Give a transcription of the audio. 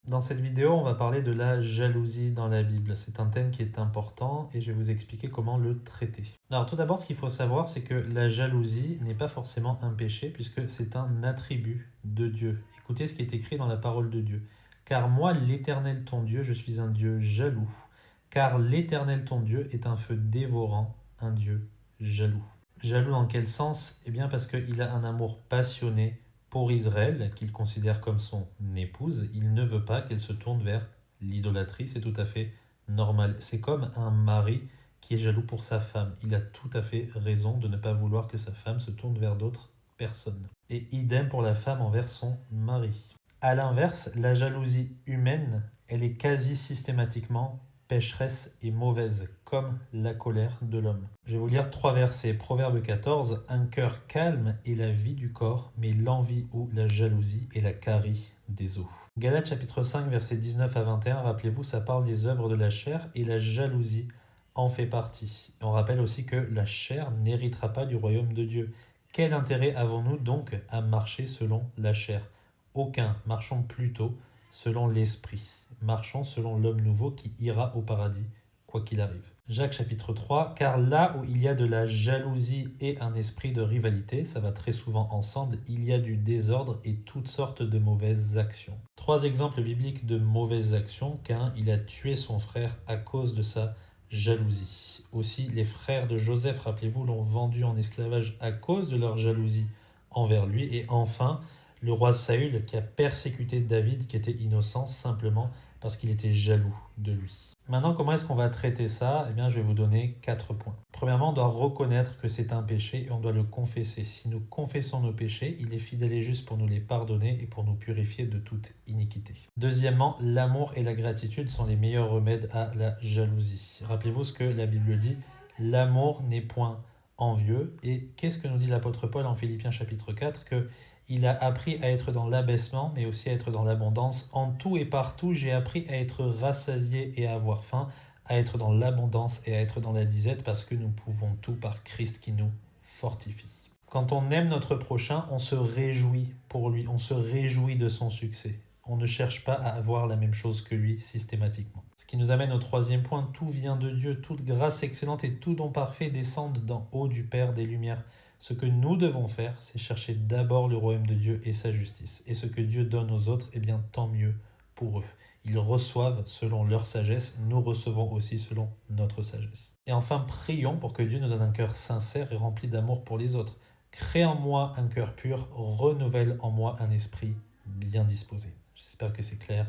Dans cette vidéo, on va parler de la jalousie dans la Bible. C'est un thème qui est important et je vais vous expliquer comment le traiter. Alors tout d'abord, ce qu'il faut savoir, c'est que la jalousie n'est pas forcément un péché puisque c'est un attribut de Dieu. Écoutez ce qui est écrit dans la parole de Dieu. Car moi, l'Éternel ton Dieu, je suis un Dieu jaloux. Car l'Éternel ton Dieu est un feu dévorant, un Dieu jaloux. Jaloux dans quel sens? Eh bien parce qu'il a un amour passionné pour Israël, qu'il considère comme son épouse. Il ne veut pas qu'elle se tourne vers l'idolâtrie, c'est tout à fait normal. C'est comme un mari qui est jaloux pour sa femme. Il a tout à fait raison de ne pas vouloir que sa femme se tourne vers d'autres personnes. Et idem pour la femme envers son mari. A l'inverse, la jalousie humaine, elle est quasi systématiquement pécheresse et mauvaise, comme la colère de l'homme. Je vais vous lire 3 versets. Proverbe 14, un cœur calme est la vie du corps, mais l'envie ou la jalousie est la carie des os. Galates chapitre 5, versets 19 à 21, rappelez-vous, ça parle des œuvres de la chair et la jalousie en fait partie. On rappelle aussi que la chair n'héritera pas du royaume de Dieu. Quel intérêt avons-nous donc à marcher selon la chair? Aucun. Marchons plutôt selon l'esprit. Marchons selon l'homme nouveau qui ira au paradis, quoi qu'il arrive. Jacques chapitre 3, car là où il y a de la jalousie et un esprit de rivalité, ça va très souvent ensemble, il y a du désordre et toutes sortes de mauvaises actions. 3 exemples bibliques de mauvaises actions. Caïn, il a tué son frère à cause de sa jalousie. Aussi, les frères de Joseph, rappelez-vous, l'ont vendu en esclavage à cause de leur jalousie envers lui. Et enfin, le roi Saül qui a persécuté David qui était innocent simplement parce qu'il était jaloux de lui. Maintenant, comment est-ce qu'on va traiter ça? Eh bien, je vais vous donner 4 points. Premièrement, on doit reconnaître que c'est un péché et on doit le confesser. Si nous confessons nos péchés, il est fidèle et juste pour nous les pardonner et pour nous purifier de toute iniquité. Deuxièmement, l'amour et la gratitude sont les meilleurs remèdes à la jalousie. Rappelez-vous ce que la Bible dit, l'amour n'est point envieux. Et qu'est-ce que nous dit l'apôtre Paul en Philippiens chapitre 4? Que il a appris à être dans l'abaissement, mais aussi à être dans l'abondance. En tout et partout, j'ai appris à être rassasié et à avoir faim, à être dans l'abondance et à être dans la disette, parce que nous pouvons tout par Christ qui nous fortifie. Quand on aime notre prochain, on se réjouit pour lui, on se réjouit de son succès. On ne cherche pas à avoir la même chose que lui systématiquement. Ce qui nous amène au 3e point, tout vient de Dieu, toute grâce excellente et tout don parfait descendent d'en haut du Père des Lumières. Ce que nous devons faire, c'est chercher d'abord le royaume de Dieu et sa justice. Et ce que Dieu donne aux autres, eh bien tant mieux pour eux. Ils reçoivent selon leur sagesse, nous recevons aussi selon notre sagesse. Et enfin, prions pour que Dieu nous donne un cœur sincère et rempli d'amour pour les autres. Crée en moi un cœur pur, renouvelle en moi un esprit bien disposé. J'espère que c'est clair.